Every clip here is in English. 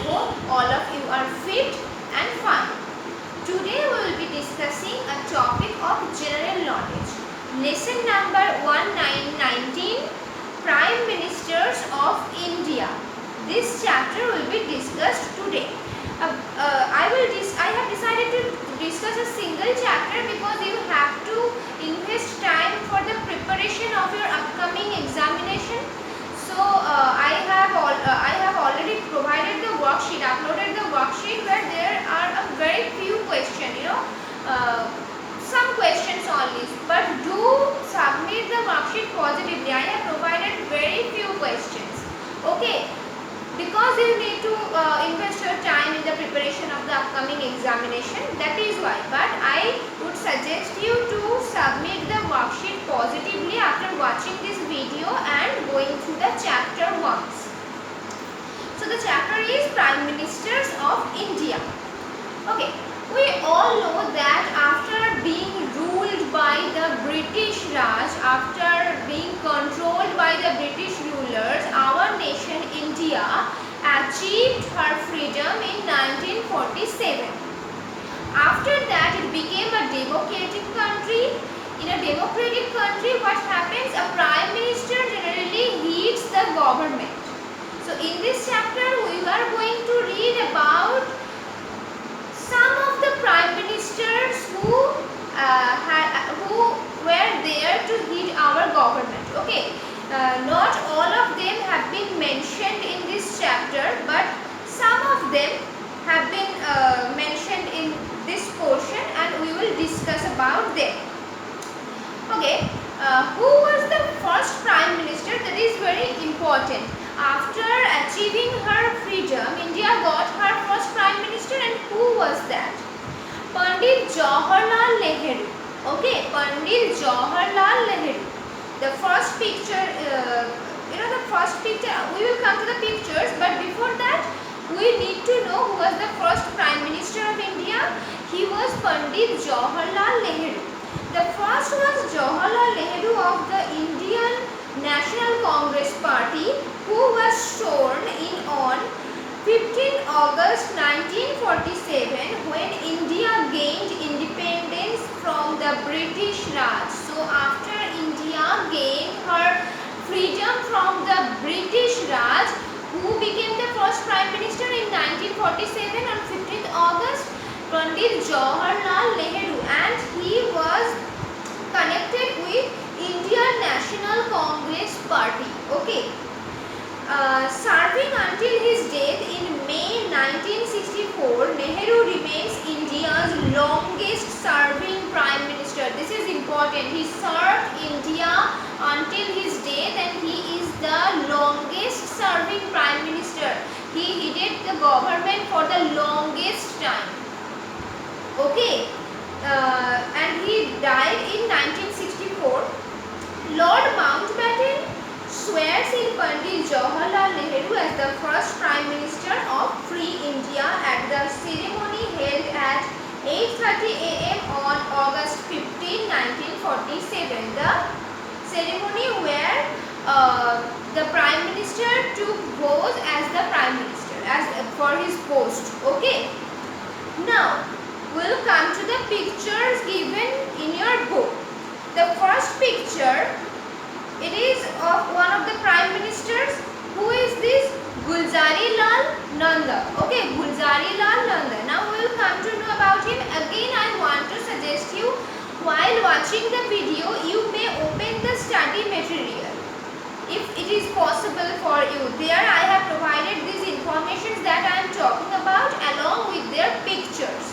hope all of you are fit and fine. Today we will be discussing a topic of general knowledge. Lesson number 1919, Prime Ministers of India. This chapter will be discussed today. I have decided to discuss a single chapter because you have to invest time for the preparation of your upcoming examination. So I have already provided the worksheet, uploaded the worksheet where there are a very few questions, some questions only, but do submit the worksheet positively. I have provided very few questions, okay, because you need to invest your time in the preparation of the upcoming examination, that is why. But I would suggest you to submit the worksheet positively after watching this video and going through the chapter once. So the chapter is Prime Ministers of India. Okay, we all know that after being ruled by the British Raj, after being controlled by the British rulers, our nation India achieved her freedom in 1947. After that it became a democratic country. In a democratic country, what happens? A Prime Minister generally leads the government. So in this chapter we are going to read about some of the prime ministers who were there to lead our government. Okay, not all of them have been mentioned in this chapter, but some of them have been mentioned in this portion, and we will discuss about them. Okay, who was the first prime minister? That is very important. After achieving her freedom, India got her first prime minister, and who was that? Pandit Jawaharlal Nehru. Okay, Pandit Jawaharlal Nehru. The first picture, the first picture, we will come to the pictures, but before that, we need to know who was the first prime minister of India. He was Pandit Jawaharlal Nehru. The first was Jawaharlal Nehru of the Indian National Congress Party, who was sworn in on 15 August 1947 when India gained independence from the British Raj. So after India gained her freedom from the British Raj, who became the first prime minister in 1947 on 15th August? Pandit Jawaharlal Nehru, and he was connected with Indian National Congress Party. Okay. Serving until his death in May 1964, Nehru remains India's longest serving prime minister. This is important. He served India until his death, and he is the longest serving prime minister. He headed the government for the longest time. Okay, and he died in 1964. Lord Mountbatten swears in Pandit Jawaharlal Nehru as the first Prime Minister of Free India at the ceremony held at 8:30 a.m. on August 15, 1947. The ceremony where the Prime Minister took vows as the Prime Minister, for his post. Okay. Now we'll come to the pictures given in your book. The first picture, it is of one of the prime ministers. Who is this? Gulzari Lal Nanda. Okay, Gulzari Lal Nanda. Now we will come to know about him. Again, I want to suggest you, while watching the video, you may open the study material if it is possible for you. There I have provided these informations that I am talking about along with their pictures.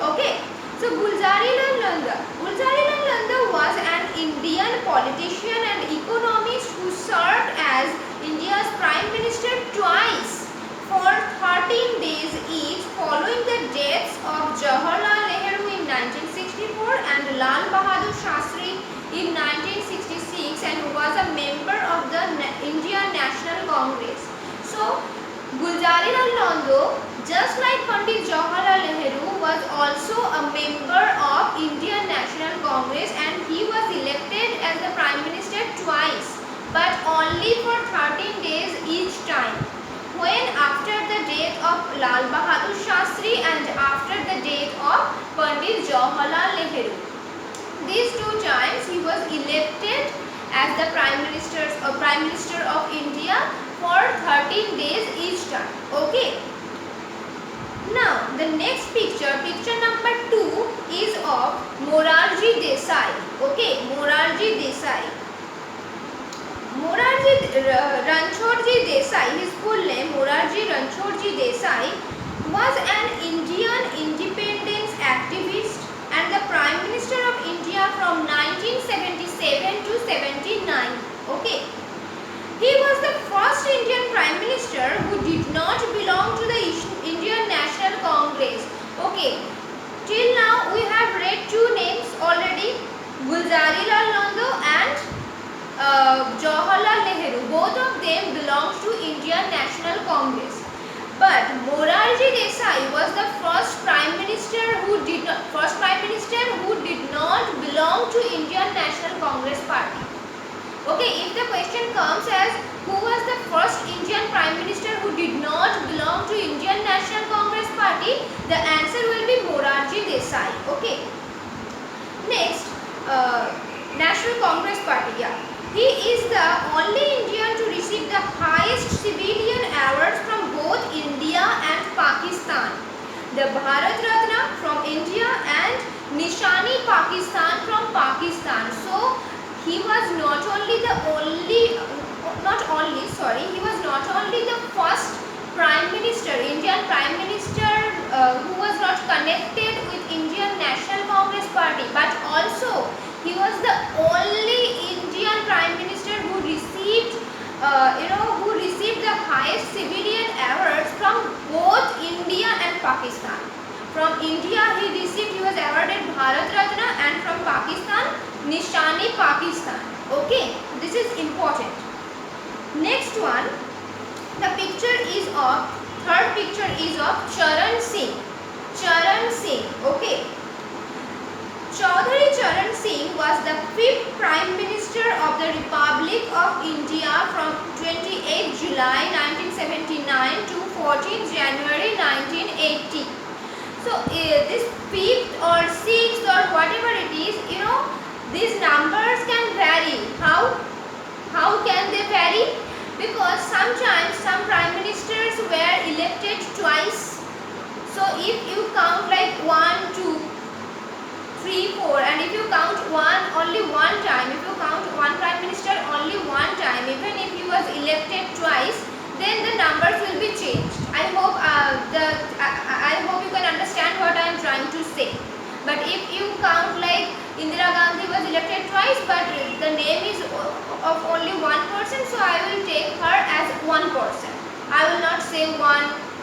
Okay, so Gulzari Lal Nanda. Gulzari Lal Nanda was an Indian politician and economist who served as India's Prime Minister twice for 13 days each following the deaths of Jawaharlal Nehru in 1964 and Lal Bahadur Shastri in 1966, and who was a member of the Indian National Congress. So Gulzari Lal Nanda, just like Pandit Jawaharlal Nehru, was also a member of Indian National Congress, and he was elected as the Prime Minister twice, but only for 13 days each time. When after the death of Jawaharlal Nehru. These two times he was elected as the Prime Minister of India for 13 days each time. Okay. Now the next picture number 2 is of Morarji Desai. Okay, Morarji Desai. Morarji Ranchhodji Desai, his full name Morarji Ranchhodji Desai, was an Indian independence activist and the Prime Minister of India from 1977 to 79. Okay. He was the first Indian Prime Minister who did not belong to the Indian National Congress. Okay. Till now we have read two names already, Gulzarilal Nando and Jawaharlal Nehru. Both of them belonged to Indian National Congress. But Morarji Desai was the first Prime Minister who did not belong to Indian National Congress Party. Okay, if the question comes as who was the first Indian Prime Minister who did not belong to Indian National Congress Party, the answer will be Morarji Desai. Okay. Next, National Congress Party. Yeah. He is the only Indian to receive the highest civilian awards from both India and Pakistan. The Bharat Ratna from India and Nishani Pakistan from Pakistan. So he was not only the first Prime Minister, Indian Prime Minister who was not connected with Indian National Congress Party, but also he was the only Indian Prime Minister who received the highest civilian awards from both India and Pakistan. From India he was awarded Bharat Ratna and from Pakistan Nishani Pakistan. Okay, this is important. Next one, third picture is of Charan Singh. Okay. Chaudhary Charan Singh was the 5th Prime Minister of the Republic of India from 28 July 1979 to 14 January 1980. So this 5th or 6th or whatever it is, these numbers can vary. How can they vary? Because sometimes some Prime Ministers were elected twice. So if you count like 1, 2, 3, 4, and if you count only one time, if you count one Prime Minister only one time, even if he was elected twice, then the numbers will be changed. I hope you can understand what I am trying to say. But if you count like Indira Gandhi was elected twice, but the name is of only one person, so I will take her as one person. I will not say 1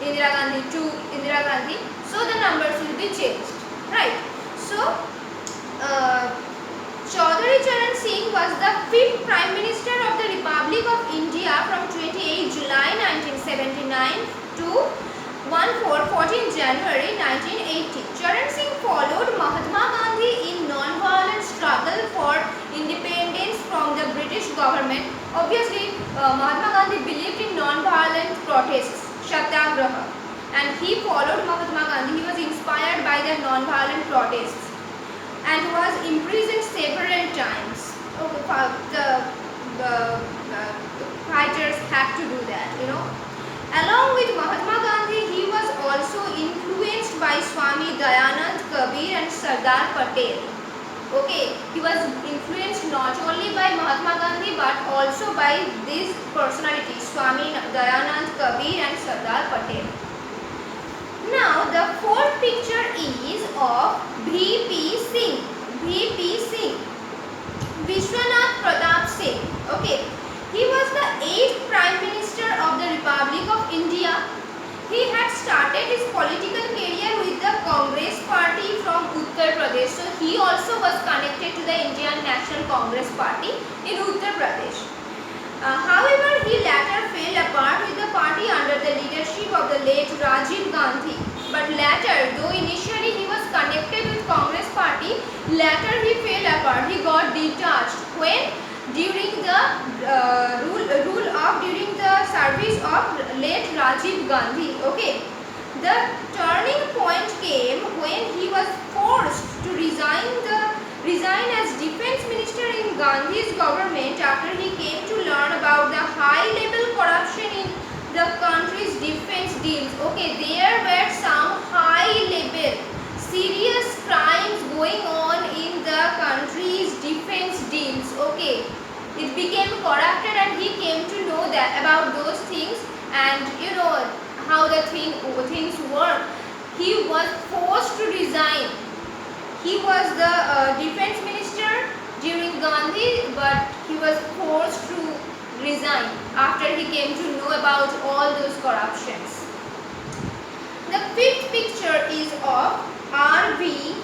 Indira Gandhi, 2 Indira Gandhi. So the numbers will be changed, right? So Chaudhary Charan Singh was the 5th Prime Minister of the Republic of India from 28 July 1979 to 14 January 1980. Charan Singh followed Mahatma Gandhi in non-violent struggle for independence from the British government. Obviously, Mahatma Gandhi believed in non-violent protests, Satyagraha, and he followed Mahatma Gandhi. He was inspired by the non-violent protests and was imprisoned several times. Okay, the fighters had to do that, Along with Mahatma Gandhi, he was also influenced by Swami Dayanand Kabir and Sardar Patel. Okay, he was influenced not only by Mahatma Gandhi but also by these personalities, Swami Dayanand Kabir and Sardar Patel. Now the fourth picture is of V.P. Singh. Vishwanath Pratap Singh. Okay. He was the 8th Prime Minister of the Republic of India. He had started his political career with the Congress Party from Uttar Pradesh. So he also was connected to the Indian National Congress Party in Uttar Pradesh. However, he later fell apart with the party under the leadership of the late Rajiv Gandhi. But later, though initially he was connected with Congress Party, later he fell apart. He got detached when during the service of late Rajiv Gandhi. Okay, the turning point came when he was forced to resign as defense minister in Gandhi's government after he came to learn about the high level corruption in the country's defense deals. Okay, there were some high level serious crimes going on in the country's defense deals. Okay, it became corrupted and he came to know that about those things, and you know how the things work. He was forced to resign. He was the defense minister during Gandhi, but he was forced to resign after he came to know about all those corruptions. The fifth picture is of P.V.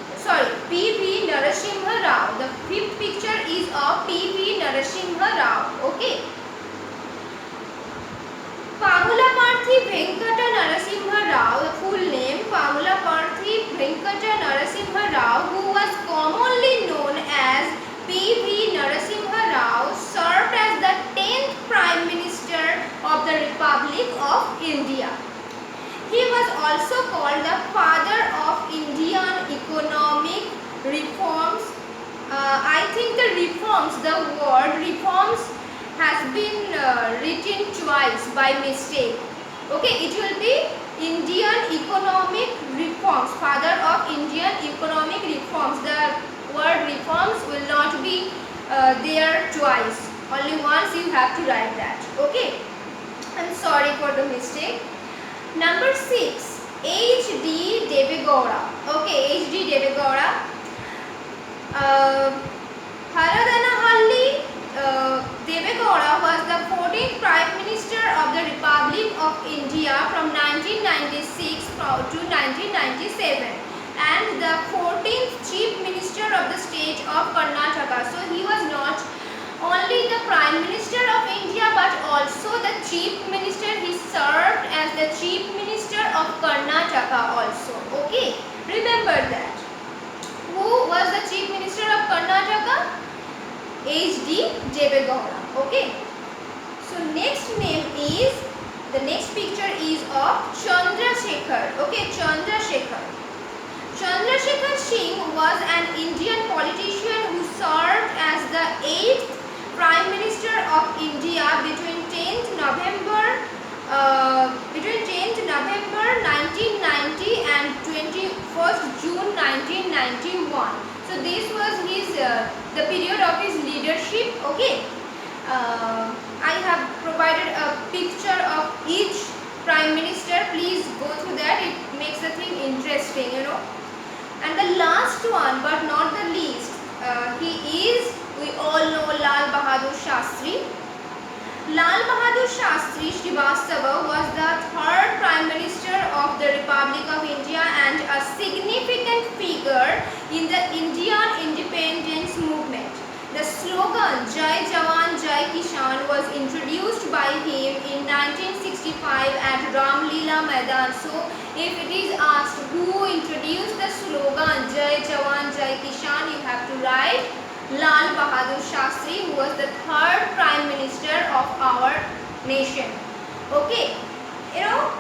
Narasimha Rao. The fifth picture is of P.V. Narasimha Rao. Okay. Pamulaparthi Venkata Narasimha Rao, the full name Pamulaparthi Venkata Narasimha Rao, who was commonly known as P.V. Narasimha Rao, served as the 10th Prime Minister of the Republic of India. He was also called the father of Indian economic reforms. I think the word reforms has been written twice by mistake. Okay, it will be Indian economic reforms, father of Indian economic reforms. The word reforms will not be there twice, only once you have to write that. Okay, I'm sorry for the mistake. Number 6, H.D. Devegowda. Okay, H.D. Devegowda. Haradanahalli Devegowda was the 14th Prime Minister of the Republic of India from 1996 to 1997 and the 14th Chief Minister of the state of Karnataka. So he was not only the Prime Minister of India but also the Chief Minister. He served as the Chief Minister of Karnataka also. Okay, remember that. Who was the Chief Minister of Karnataka? H.D. Devegowda. Okay. So next picture is of Chandrasekhar. Okay, Chandrasekhar. Chandrasekhar Singh was an Indian politician who served as the 8th Prime Minister of India between 10th November 1990 and 21st June 1991. So this was his the period of his leadership. Okay, I have provided a picture of each Prime Minister. Please go through that. It makes the thing interesting, you know. And the last one, but not the least, we all know Lal Bahadur Shastri. Lal Bahadur Shastri Srivastava was the 3rd Prime Minister of the Republic of India and a significant figure in the Indian independence movement. The slogan Jai Jawan Jai Kisan was introduced by him in 1965 at Ram Leela Maidan. So if it is asked who introduced the slogan Jai Jawan Jai Kisan, you have to write Lal Bahadur Shastri, who was the 3rd Prime Minister of our nation. Okay, you know,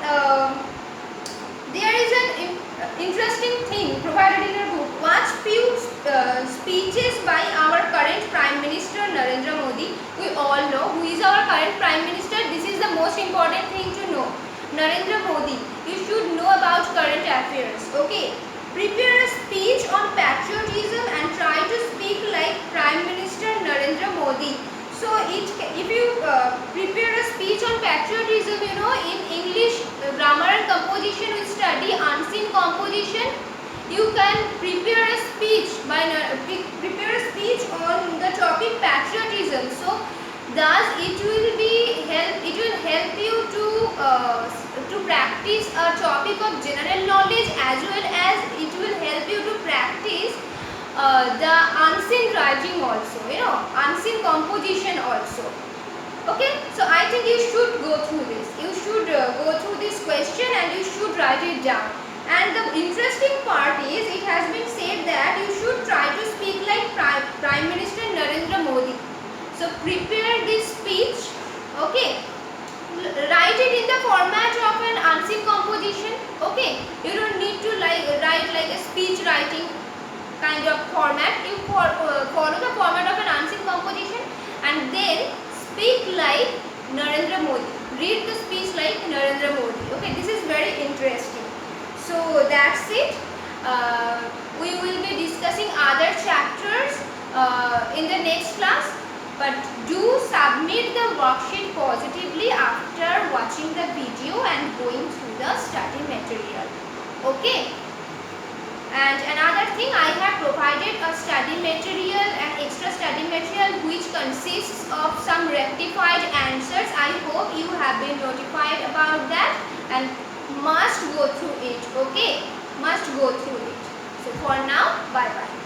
there is an interesting thing provided in a book. Watch few speeches by our current Prime Minister Narendra Modi. We all know who is our current Prime Minister. This is the most important thing to know. Narendra Modi. You should know about current affairs. Okay. Prepare a speech on patriotism and try to speak like Prime Minister Narendra Modi. So if you prepare a speech on patriotism, you know, in English grammar and composition we study unseen composition. You can prepare a speech on the topic patriotism. So thus it will help you to practice a topic of general knowledge, as well as it will help you to practice the unseen writing also, you know, unseen composition also. Okay, so I think you should go through this. You should go through this question and you should write it down. And the interesting part is, it has been said that you should try to speak like Prime Minister Narendra Modi. So prepare this speech. Okay, write it in the format of an unseen composition. Okay, you don't need to write like a speech writing kind of format. You follow the format of an unseen composition and then speak like Narendra Modi. Read the speech like Narendra Modi. Okay, this is very interesting. So that's it. We will be discussing other chapters in the next class. But do submit the worksheet positively after watching the video and going through the study material. Okay. And another thing, I have provided a study material, an extra study material which consists of some rectified answers. I hope you have been notified about that and must go through it. Okay, must go through it. So for now, bye bye.